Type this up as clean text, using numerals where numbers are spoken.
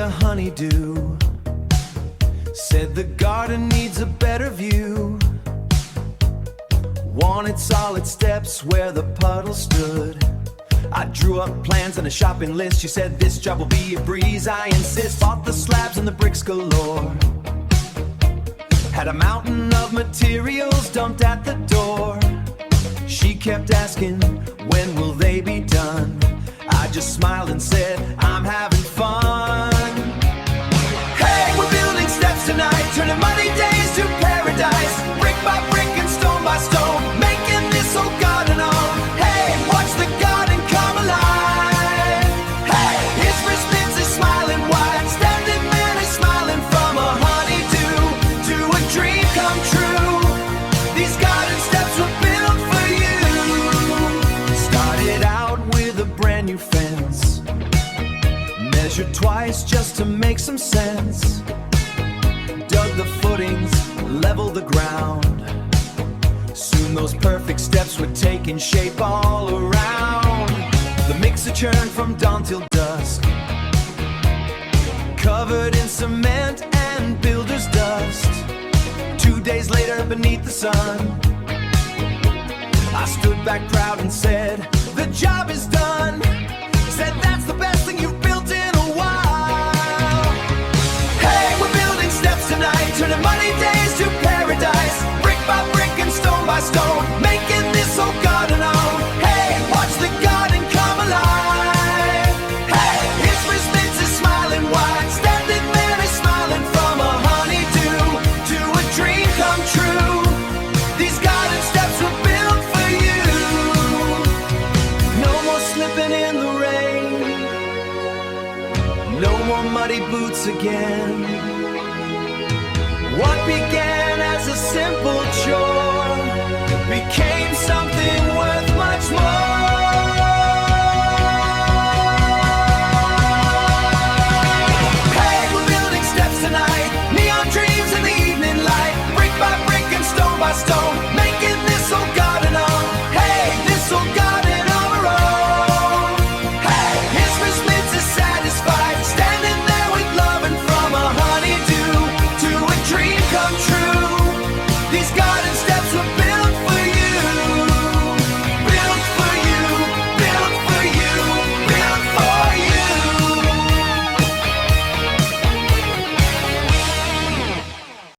a honeydew. Said the garden needs a better view. Wanted solid steps where the puddle stood. I drew up plans and a shopping list. She said this job will be a breeze, I insist. Bought the slabs and the bricks galore. Had a mountain of materials dumped at the door. She kept asking, when will they be done? I just smiled and said, I'm having fun. Hey, we're building steps tonight, turning muddy days to paradise. Brick by brick and stone by stone, making this whole garden home. Hey, watch the garden come alive. Hey, his wristbands is smiling wide. Standing man is smiling from a honeydew to a dream come true. These garden steps were built for you. Started out with a brand new fence. Measured twice just to make some sense. Dug the footings, leveled the ground. Soon those perfect steps were taking shape all around. The mixer churned from dawn till dusk, covered in cement and builder's dust. 2 days later beneath the sun, I stood back proud and said, the job is done. Said that's the best thing you've built in a while. Hey, we're building steps tonight, turning muddy days to paradise. Brick by brick and stone by stone, making this whole garden home. Hey, watch the garden come alive. Hey, his wristbands is smiling wide. Standing man is smiling from a honeydew to a dream come true. These garden steps were built for you. No more slipping in the rain, no more muddy boots again. What began as a simple chore became something